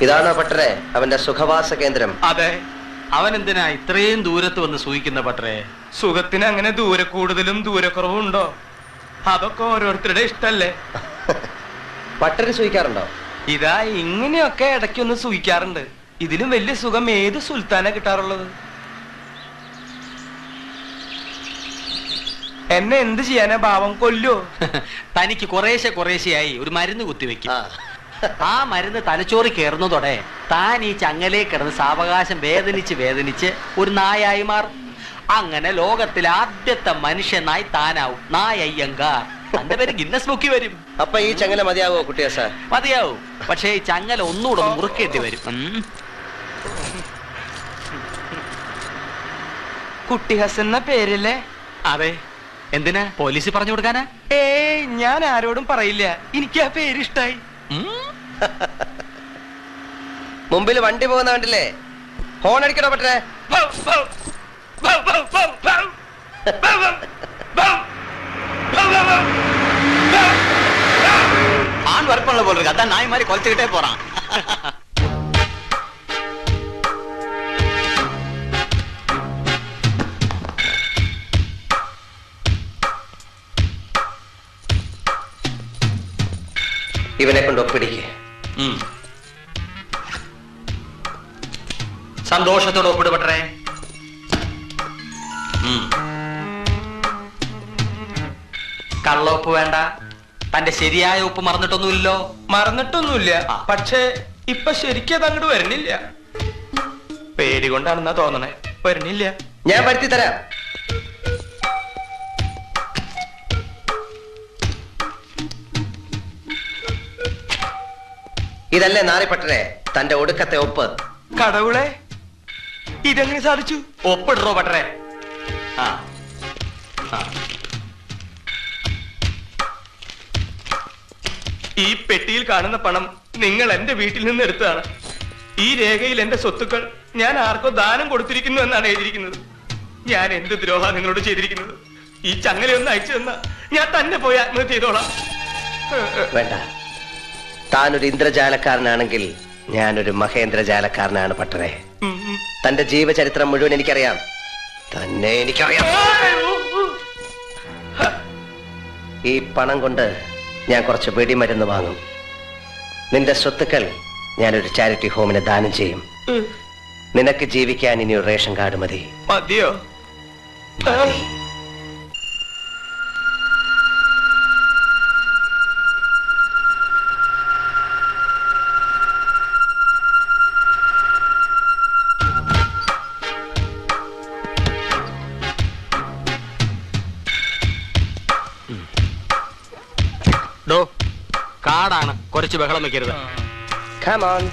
ഇതാണോ പട്ടരെ അവന്റെ സുഖവാസ കേന്ദ്രം? അതെ. അവൻ എന്തിനാ ഇത്രയും ദൂരത്ത് വന്ന് സൂഹിക്കുന്ന പട്ടരെ? സുഖത്തിന് അങ്ങനെ ദൂരെ കൂടുതലും ദൂരക്കുറവും ഉണ്ടോ? അതൊക്കെ ഓരോരുത്തരുടെ ഇഷ്ടല്ലേ. പട്ടര് സൂഹിക്കാറുണ്ടോ? ഇതാ ഇങ്ങനെയൊക്കെ ഇടയ്ക്കൊന്ന് സൂഹിക്കാറുണ്ട്. ഇതിലും വലിയ സുഖം ഏത് സുൽത്താനാ കിട്ടാറുള്ളത്? എന്നെ എന്ത് ചെയ്യാനാ ഭാവം? കൊല്ലോ? തനിക്ക് കുറേശ്ശെയായി ഒരു മരുന്ന് കുത്തിവെക്കും. ആ മരുന്ന് തലച്ചോറി കയറുന്നതോടെ താൻ ഈ ചങ്ങലേ കിടന്ന് സാവകാശം വേദനിച്ച് ഒരു നായായി മാറും. അങ്ങനെ ലോകത്തിലെ ആദ്യത്തെ മനുഷ്യനായി താനാവും നായയ്യങ്കാർ. തന്റെ പേര് ഗിന്നസ് ബുക്കിൽ വരും. അപ്പൊ ഈ ചങ്ങല മതിയാവോ കുട്ടിയാ സാർ? മതിയാവും. പക്ഷേ ഈ ചങ്ങല ഒന്നുകൂടെ മുറുക്കേണ്ടി വരും. കുട്ടി ഹസൻ എന്ന പേരല്ലേ? അതെ. എന്തിനാ? പോലീസ് പറഞ്ഞു കൊടുക്കാനാ? ഏയ്, ഞാൻ ആരോടും പറയില്ല. എനിക്ക് ആ പേര് ഇഷ്ടായി. മുമ്പിൽ വണ്ടി പോകുന്ന കണ്ടില്ലേ? ഹോൺ അടിക്കണോ പട്ടരെ? ആൺ വറുപ്പുള്ള പോലെ അതാ നായ്മാരി കൊലച്ചുകിട്ടേ പോറാം. ഇവനെ കൊണ്ട് ഒപ്പിടിക്ക്. സന്തോഷത്തോടെ ഒപ്പിട് പട്ടരെ. കള്ളൊപ്പ് വേണ്ട. തന്റെ ശരിയായ ഉപ്പ് മറന്നിട്ടൊന്നുമില്ലല്ലോ? മറന്നിട്ടൊന്നുമില്ല. പക്ഷേ ഇപ്പൊ ശരിക്കും അങ്ങോട്ട് വരണില്ല. പേര് കൊണ്ടാണെന്നാ തോന്നണേ. വരണില്ല. ഞാൻ വരുത്തി തരാം. ഇതല്ലേ നാറിപ്പട്ടരെ തന്റെ ഒടുക്കത്തെ ഒപ്പ്? കടവുളെ, ഇതെങ്ങനെ സാധിച്ചു? ഒപ്പിടറോ പട്ടരെ. ഈ പെട്ടിയിൽ കാണുന്ന പണം നിങ്ങൾ എന്റെ വീട്ടിൽ നിന്ന് എടുത്തതാണ്. ഈ രേഖയിൽ എന്റെ സ്വത്തുക്കൾ ഞാൻ ആർക്കോ ദാനം കൊടുത്തിരിക്കുന്നു എന്നാണ് എഴുതിയിരിക്കുന്നത്. ഞാൻ എന്ത് ദ്രോഹ നിങ്ങളോട് ചെയ്തിരിക്കുന്നത്? ഈ ചങ്ങലയൊന്ന് അയച്ചു തന്ന ഞാൻ തന്നെ പോയി ആത്മഹത്യ ചെയ്തോളാം. വേണ്ട. താനൊരു ഇന്ദ്രജാലക്കാരനാണെങ്കിൽ ഞാനൊരു മഹേന്ദ്രജാലക്കാരനാണ് പട്ടരെ. തന്റെ ജീവചരിത്രം മുഴുവൻ എനിക്കറിയാം. തന്നെ എനിക്കറിയാം. ഈ പണം കൊണ്ട് ഞാൻ കുറച്ച് വെടിമരുന്ന് വാങ്ങും. നിന്റെ സ്വത്തുക്കൾ ഞാനൊരു ചാരിറ്റി ഹോമിന് ദാനം ചെയ്യും. നിനക്ക് ജീവിക്കാൻ ഇനി ഒരു റേഷൻ കാർഡ് മതി. മതിയോ? കാടാണ്, കുറച്ച് ബഹളം വെക്കരുത്. Come on.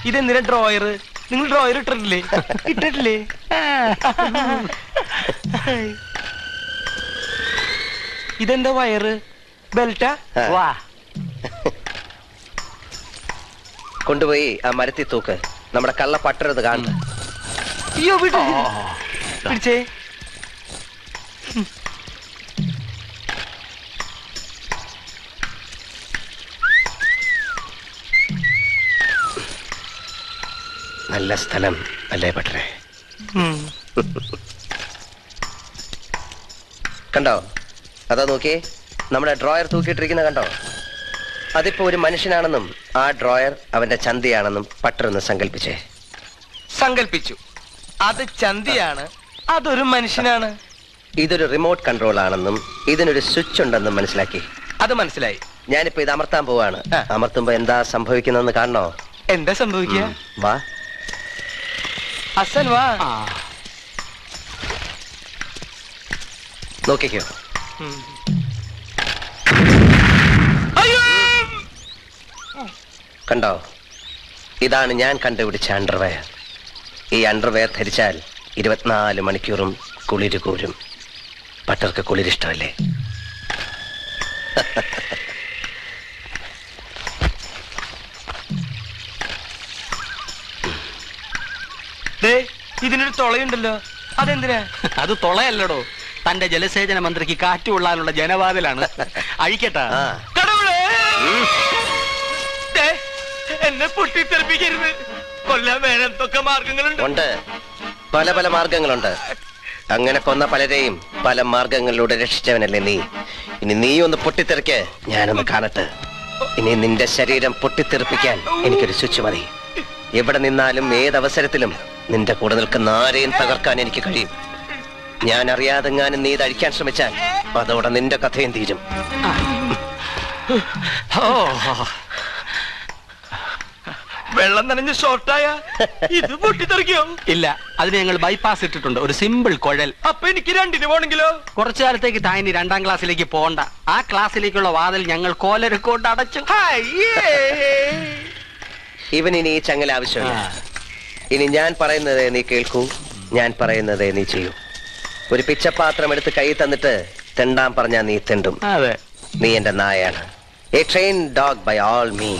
ഇതെന്തിനാ ഡ്രോയർ? നിങ്ങൾ ഡ്രോയർ ഇട്ടിട്ടില്ലേ? ഇട്ടിട്ടില്ലേ? ഇതെന്താ വയറ്? ബെൽറ്റാ? വാ, കൊണ്ടുപോയി ആ മരത്തി തൂക്ക്. നമ്മുടെ കള്ള പട്ടരുത് കാണുന്നു. അയ്യോ, പിടിച്ചേ. നല്ല സ്ഥലം അല്ലേ പട്ടരെ? കണ്ടോ? അതാ നോക്കിയേ, നമ്മുടെ ഡ്രോയർ തൂക്കിയിട്ടിരിക്കുന്ന കണ്ടോ? അതിപ്പോ ഒരു മനുഷ്യനാണെന്നും ആ ഡ്രോയർ അവന്റെ ചന്തിയാണെന്നും പട്ടരൊന്ന് സങ്കല്പിച്ചേ. സങ്കല്പിച്ചു. അത് ചന്തിയാണ്, അതൊരു മനുഷ്യനാണ്. ഇതൊരു റിമോട്ട് കൺട്രോൾ ആണെന്നും ഇതിനൊരു സ്വിച്ച് ഉണ്ടെന്നും മനസ്സിലാക്കി. അത് മനസ്സിലായി. ഞാനിപ്പോ ഇത് അമർത്താൻ പോവാണ്. അമർത്തുമ്പോ എന്താ സംഭവിക്കുന്നതെന്ന് കാണണോ? എന്താ സംഭവിക്കുക? വാ ഹസൻ, വാ. നോക്കിക്കോ. കണ്ടോ? ഇതാണ് ഞാൻ കണ്ടുപിടിച്ച അണ്ടർവെയർ. ഈ അണ്ടർവെയർ ധരിച്ചാൽ 24 മണിക്കൂറും കുളിര് കൂരും. പട്ടർക്ക് കുളിരിഷ്ടമല്ലേ? ഇതിനൊരു തുളയുണ്ടല്ലോ, അതെന്തിനാ? അത് തുളയല്ലടോ, തന്റെ ജലസേചന മന്ത്രിക്ക് കാറ്റ് കൊള്ളാനുള്ള ജനവാതിലാണ്. അഴിക്കട്ടാ. ആ. കടവുളേ, ദേ, എന്നെ പൊട്ടിത്തെറിപ്പിക്കരുത്. കൊല്ലാൻ വേണത്തൊക്കെ മാർഗങ്ങളുണ്ട്. ഉണ്ട്, പല പല മാർഗങ്ങളുണ്ട്. അങ്ങനെ കൊന്ന പലരെയും പല മാർഗങ്ങളിലൂടെ രക്ഷിച്ചവനല്ലേ നീ. ഇനി നീ ഒന്ന് പൊട്ടിത്തെറിക്ക്, ഞാനൊന്ന് കാണട്ടെ. ഇനി നിന്റെ ശരീരം പൊട്ടിത്തെറിപ്പിക്കാൻ എനിക്കൊരു സ്വിച്ച് മതി. എവിടെ നിന്നാലും ഏതവസരത്തിലും നിന്റെ കൂടെ നിൽക്കുന്ന ആരെയും തകർക്കാൻ എനിക്ക് കഴിയും. ഞാൻ അറിയാതെങ്ങാനും നീ ഇത് അഴിക്കാൻ ശ്രമിച്ചാൽ അതോടെ നിന്റെ കഥയും തീരും. ഓ, വെള്ളം നനഞ്ഞ് ഷോർട്ടായ ഇത് പൊട്ടിത്തെറിക്കോ? ഇല്ല, അതിന് ഞങ്ങൾ ബൈപ്പാസ് ഇട്ടിട്ടുണ്ട്, ഒരു സിമ്പിൾ കുഴൽ. അപ്പൊ എനിക്ക് രണ്ടിന് പോണെങ്കിലോ? കുറച്ചു കാലത്തേക്ക് താനി 2ാം ക്ലാസ്സിലേക്ക് പോണ്ട. ആ ക്ലാസ്സിലേക്കുള്ള വാതിൽ ഞങ്ങൾ കോലരക്കൊണ്ട് അടച്ചു. ഇവൻ ഇനി ഈ ചങ്ങല ആവശ്യമില്ല. ഇനി ഞാൻ പറയുന്നത് നീ കേൾക്കൂ, ഞാൻ പറയുന്നത് നീ ചെയ്യൂ. ഒരു പിച്ചപാത്രം എടുത്ത് കൈ തന്നിട്ട് തെണ്ടാൻ പറഞ്ഞാ നീ തെണ്ടും. അതെ, നീ എന്റെ നായാണ്. A train dog by all me.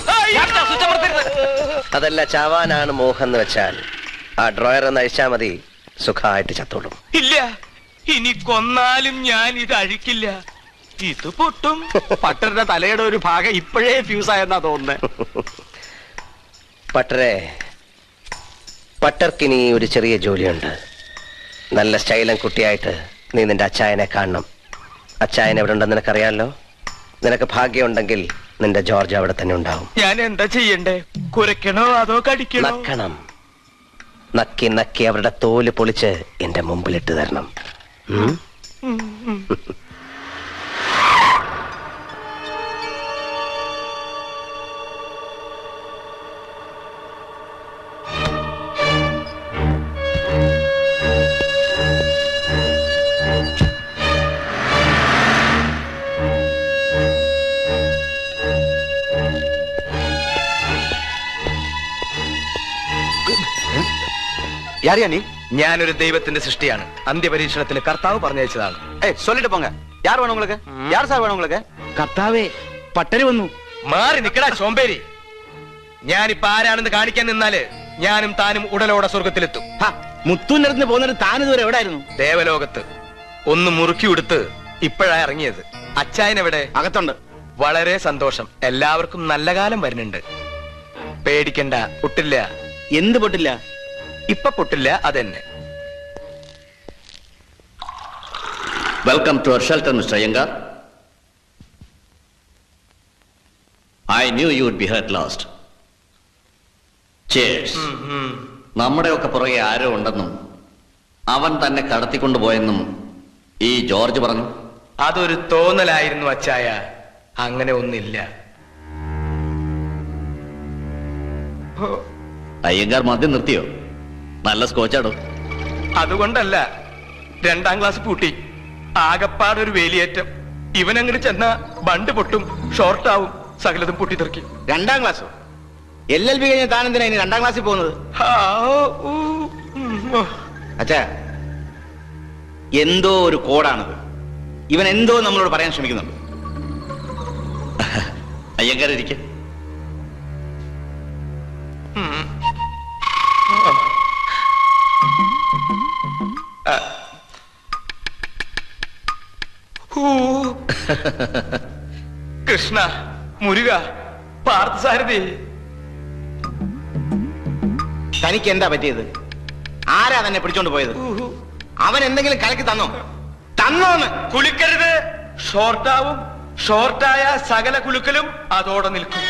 അതല്ല, ചാവാനാണ് മോഹം എന്ന് വെച്ചാൽ ആ ഡ്രോയർ ഒന്ന് അഴിച്ചാ മതി, സുഖമായിട്ട് ചത്തോളും. ഇല്ല, ഇനി കൊന്നാലും ഞാൻ ഇത് അഴിക്കില്ല. ഇത് പൊട്ടും. പട്ടരുടെ തലയുടെ ഒരു ഭാഗം ഇപ്പോഴേ ഫ്യൂസായെന്നാ തോന്നുന്നത്. പട്ടരെ, പട്ടർക്കിനി ഒരു ചെറിയ ജോലിയുണ്ട്. നല്ല സ്റ്റൈലൻ കുട്ടിയായിട്ട് നീ നിന്റെ അച്ചായനെ കാണണം. അച്ചായൻ എവിടെ ഉണ്ടെന്ന് നിനക്കറിയാമല്ലോ. നിനക്ക് ഭാഗ്യമുണ്ടെങ്കിൽ നിന്റെ ജോർജ് അവിടെ തന്നെ ഉണ്ടാവും. ഞാൻ എന്താ ചെയ്യണ്ടേ? കുരയ്ക്കണോ അതോ കടിക്കണോ? നക്കണം. നക്കി നക്കി അവരുടെ തോല് പൊളിച്ച് എന്റെ മുമ്പിലിട്ട് തരണം. ഉം? ഞാനൊരു ദൈവത്തിന്റെ സൃഷ്ടിയാണ്. അന്ത്യപരീക്ഷണത്തിന് കർത്താവ് പറഞ്ഞയച്ചതാണ്. சொல்லிட்டு போங்க. யார் வேணும் உங்களுக்கு? யார் சார் வேணும் உங்களுக்கு? കർത്താവേ, പട്ടര് വന്നു. മാറി നിക്കടാ ചോമ്പേരി. ഞാനിപ്പോ ആരാണെന്ന് കാണിക്കാൻ നിന്നാല് ഞാനും താനും ഉടലോടെ സ്വർഗത്തിലെത്തും. മുത്തൂന്റെ അടുത്ത് പോകുന്നിട്ട് താനിതുവരെ എവിടെ ആയിരുന്നു? ദേവലോകത്ത് ഒന്ന് മുറുക്കി ഉടുത്ത് ഇപ്പോഴാ ഇറങ്ങിയത്. അച്ചായൻ എവിടെ? അകത്തുണ്ട്. വളരെ സന്തോഷം. എല്ലാവർക്കും നല്ല കാലം വരുന്നുണ്ട്. പേടിക്കണ്ട, പൊട്ടില്ല. എന്ത് പൊട്ടില്ല? ഇപ്പൊ പൊട്ടില്ല, അതെന്നെ. Welcome to our shelter, Mr. Iyengar. I knew you would be hurt last. Cheers. നമ്മുടെയൊക്കെ പുറകെ ആരോ ഉണ്ടെന്നും അവൻ തന്നെ കടത്തിക്കൊണ്ടുപോയെന്നും ഈ ജോർജ് പറഞ്ഞു. അതൊരു തോന്നലായിരുന്നു അച്ചായ, അങ്ങനെ ഒന്നില്ല. അയ്യങ്കാർ മദ്യം നിർത്തിയോ? നല്ല സ്കോച്ചാടോ. അതുകൊണ്ടല്ല, 2ാം ക്ലാസ് പൂട്ടി. ആകപ്പാടൊരു വേലിയേറ്റം. ഇവൻ അങ്ങോട്ട് ചെന്ന ബണ്ട് പൊട്ടും, ഷോർട്ടാവും, സകലതും പൊട്ടിത്തെറിക്കും. 2ാം ക്ലാസ്സോ? LLB കഴിഞ്ഞ താൻ എന്തിനാ ഇനി 2ാം ക്ലാസ്സിൽ പോകുന്നത്? അച്ഛാ, എന്തോ ഒരു കോഡാണത്. ഇവൻ എന്തോ നമ്മളോട് പറയാൻ ശ്രമിക്കുന്നുണ്ട്. അയ്യങ്കാർ ഇരിക്കെ. കൃഷ്ണ, മുരുക, പാർത്ഥസാരഥി, തനിക്ക് എന്താ പറ്റിയത്? ആരാ തന്നെ പിടിച്ചോണ്ട് പോയത്? അവൻ എന്തെങ്കിലും കലക്കി തന്നോ? തന്നോന്ന്? കുളിക്കരുത്, ഷോർട്ടാവും. ഷോർട്ടായ സകല കുലുക്കലും അതോടെ നിൽക്കും.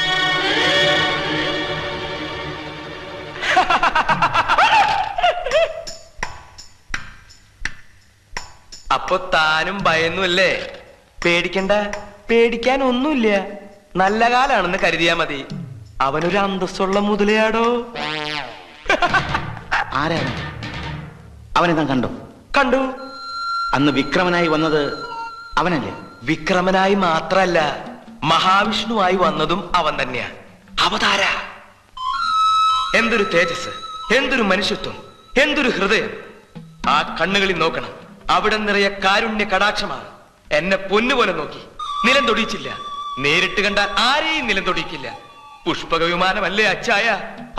അപ്പൊ താനും ഭയന്നുമല്ലേ? പേടിക്കണ്ട, പേടിക്കാൻ ഒന്നുമില്ല. നല്ല കാലാണെന്ന് കരുതിയാ മതി. അവനൊരു അന്തസ്സുള്ള മുതലയാടോ. ആരാ അവനെ താൻ കണ്ടോ? കണ്ടു. അന്ന് വിക്രമനായി വന്നത് അവനല്ലേ? വിക്രമനായി മാത്രല്ല, മഹാവിഷ്ണുവായി വന്നതും അവൻ തന്നെയാ. അവതാര. എന്തൊരു തേജസ്, എന്തൊരു മനുഷ്യത്വം, എന്തൊരു ഹൃദയം. ആ കണ്ണുകളിൽ നോക്കണം, അവിടെ നിറയെ കാരുണ്യ കടാക്ഷമാണ്. എന്നെ പൊന്നുപോലെ നോക്കി, നിലം തൊടിയിച്ചില്ല. നേരിട്ട് കണ്ടാൽ ആരെയും നിലം തൊടിയിക്കില്ല. പുഷ്പക വിമാനമല്ലേ അച്ചായ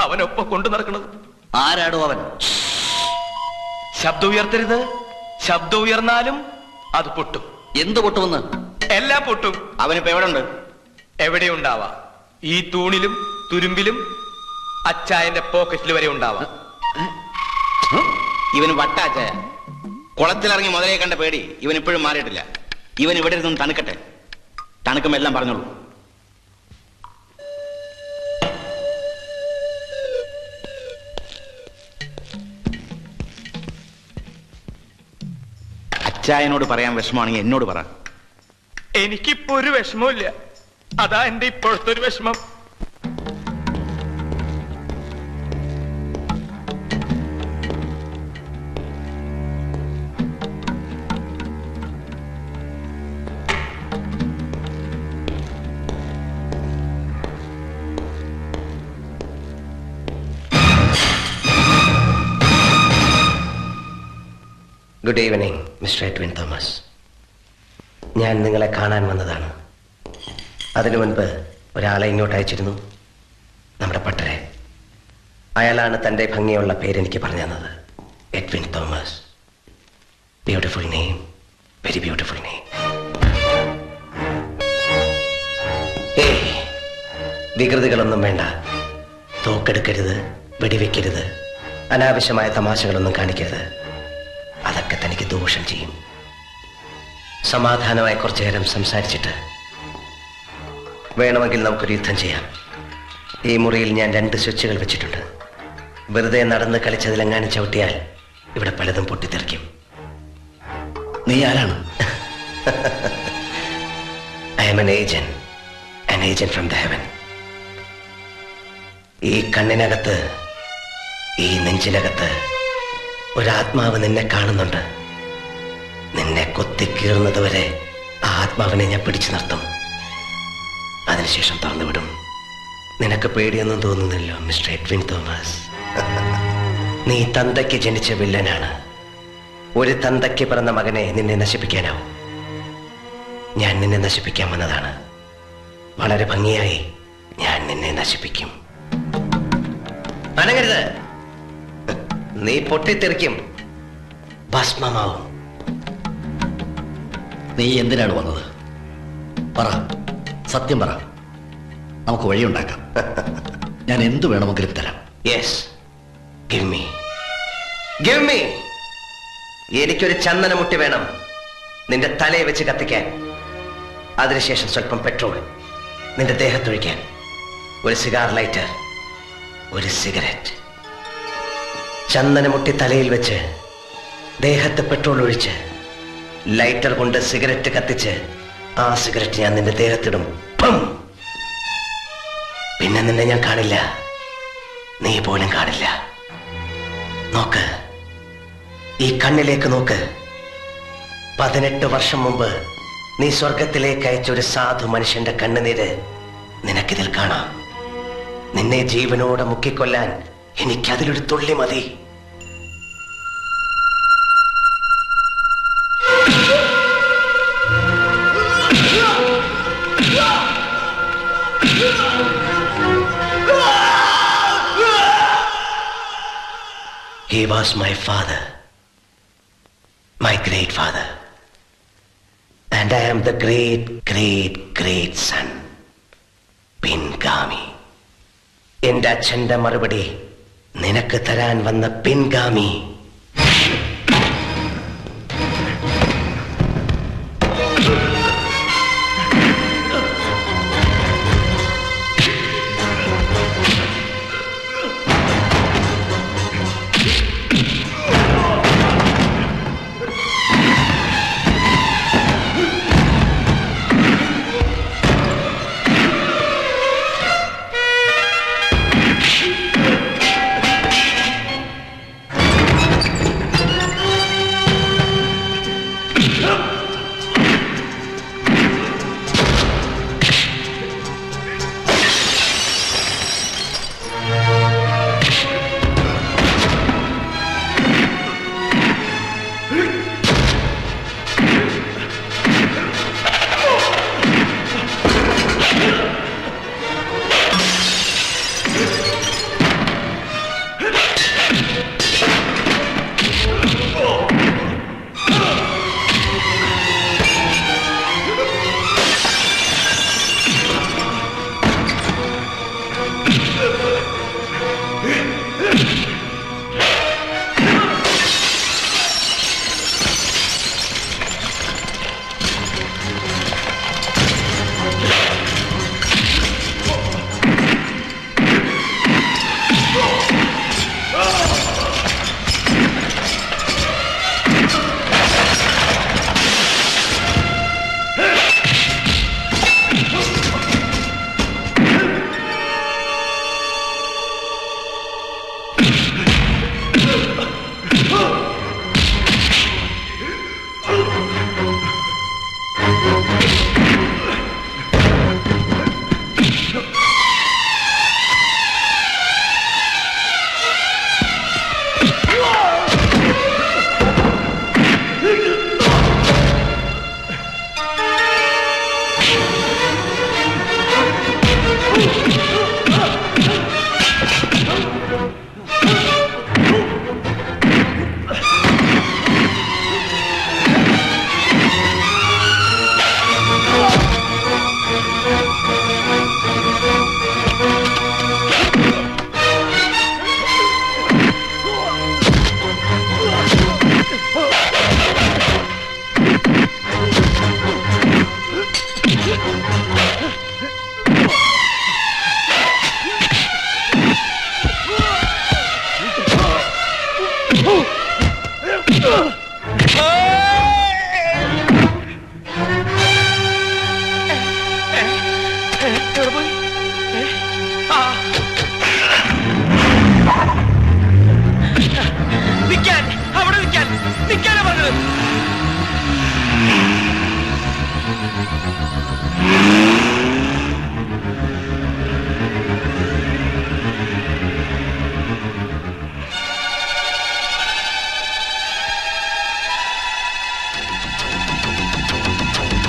അവനൊപ്പം കൊണ്ടു നടക്കുന്നത്? ആരാടോ അവൻ? ശബ്ദം ഉയർത്തരുത്. ശബ്ദം ഉയർന്നാലും അത് പൊട്ടും. എന്ത് പൊട്ടുമെന്ന്? എല്ലാം പൊട്ടും. അവനിപ്പോ എവിടെ ഉണ്ട്? എവിടെ ഉണ്ടാവാം. ഈ തൂണിലും തുരുമ്പിലും അച്ചായന്റെ പോക്കറ്റിൽ വരെ ഉണ്ടാവാം. ഇവന് വട്ടാച്ചായ. കുളത്തിലിറങ്ങി മുതലേ കണ്ട പേടി ഇവൻ ഇപ്പോഴും മാറിയിട്ടില്ല. ഇവൻ ഇവിടെ ഇരുന്ന് തണുക്കട്ടെ. തണുക്കുമ്പോ എല്ലാം പറഞ്ഞോളൂ. അച്ചായനോട് പറയാൻ വിഷമമാണെങ്കിൽ എന്നോട് പറ. എനിക്കിപ്പോ ഒരു വിഷമവും ഇല്ല. അതാ എന്റെ ഇപ്പോഴത്തെ ഒരു വിഷമം. Good evening mister Edwin Thomas. ഞാൻ നിങ്ങളെ കാണാൻ വന്നതാണ്. അതിനു മുൻപ് ഒരാളെ ഇങ്ങോട്ട് അയച്ചിരുന്നു, നമ്മുടെ പട്ടരെ. അയാളാണ് തൻ്റെ ഭംഗിയുള്ള പേരെനിക്ക് പറഞ്ഞു തന്നത്. Edwin Thomas. Beautiful name, very beautiful name. ഏയ്, വികൃതികളൊന്നും വേണ്ട. തോക്കെടുക്കരുത്, വെടിവെക്കരുത്, അനാവശ്യമായ തമാശകളൊന്നും കാണിക്കരുത്. അതൊക്കെ തനിക്ക് ദോഷം ചെയ്യും. സമാധാനമായി കുറച്ചു നേരം സംസാരിച്ചിട്ട് വേണമെങ്കിൽ നമുക്കൊരു യുദ്ധം ചെയ്യാം. ഈ മുറിയിൽ ഞാൻ 2 സ്വിച്ചുകൾ വെച്ചിട്ടുണ്ട്. വെറുതെ നടന്ന് കളിച്ചതിലെങ്ങാനും ചവിട്ടിയാൽ ഇവിടെ പലതും പൊട്ടിത്തെറിക്കും. നീ ആരാണ്? I am an agent from the heaven. ഈ കണ്ണിനകത്ത്, ഈ നെഞ്ചിനകത്ത് ഒരാത്മാവ് നിന്നെ കാണുന്നുണ്ട്. നിന്നെ കൊത്തിക്കീറുന്നത് വരെ ആ ആത്മാവിനെ ഞാൻ പിടിച്ചു നിർത്തും. അതിനുശേഷം തുറന്നുവിടും. നിനക്ക് പേടിയൊന്നും തോന്നുന്നില്ലോ മിസ്റ്റർ എഡ്വിൻ തോമസ്? നീ തന്തയ്ക്ക് ജനിച്ച വില്ലനാണ്. ഒരു തന്തയ്ക്ക് പിറന്ന മകനെ നിന്നെ നശിപ്പിക്കാനാവും. ഞാൻ നിന്നെ നശിപ്പിക്കാൻ വന്നതാണ്. വളരെ ഭംഗിയായി ഞാൻ നിന്നെ നശിപ്പിക്കും. അനങ്ങരുത്. നീ പൊട്ടിത്തെറിക്കും, ഭസ്മമാവും. നീ എന്തിനാണ് വന്നത്? പറ, സത്യം പറ. നമുക്ക് വഴിയുണ്ടാക്കാം. ഞാൻ എന്തു വേണമെങ്കിലും തരാം. Yes, give me. എനിക്കൊരു ചന്ദനമുട്ടി വേണം നിന്റെ തലയെ വെച്ച് കത്തിക്കാൻ. അതിനുശേഷം സ്വല്പം പെട്രോൾ നിന്റെ ദേഹത്തൊഴിക്കാൻ. ഒരു സിഗാർ ലൈറ്റർ, ഒരു സിഗരറ്റ്. ചന്ദനമുട്ടി തലയിൽ വെച്ച് ദേഹത്ത് പെട്രോൾ ഒഴിച്ച് ലൈറ്റർ കൊണ്ട് സിഗരറ്റ് കത്തിച്ച് ആ സിഗരറ്റ് ഞാൻ നിന്റെ ദേഹത്തിടും. പിന്നെ നിന്നെ ഞാൻ കാണില്ല, നീ പോലും കാണില്ല. നോക്ക്, ഈ കണ്ണിലേക്ക് നോക്ക്. 18 വർഷം മുമ്പ് നീ സ്വർഗത്തിലേക്ക് അയച്ച ഒരു സാധു മനുഷ്യന്റെ കണ്ണുനീര് നിനക്കിതിൽ കാണാം. നിന്നെ ജീവനോടെ മുക്കിക്കൊല്ലാൻ എനിക്കതിലൊരു തുള്ളി മതി. He was my father, my great father, and I am the great son, പിൻഗാമി. എന്റെ അച്ഛന്റെ മറുപടി നിനക്ക് തരാൻ വന്ന പിൻഗാമി.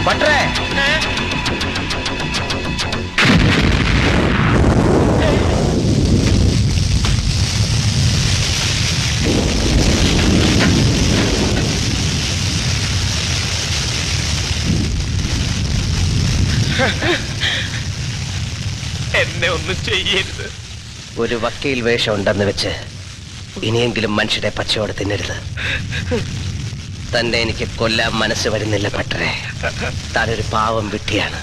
ഭട്ടരെ, എന്നെ ഒന്നും ചെയ്യരുത്. ഒരു വക്കീൽ വേഷം ഉണ്ടെന്ന് വെച്ച് ഇനിയെങ്കിലും മനുഷ്യരെ പച്ചയോടെ തിന്നരുത്. തന്നെ എനിക്ക് കൊല്ലാൻ മനസ്സ് വരുന്നില്ല ഭട്ടരെ. താനൊരു പാവം വിട്ടിയാണ്.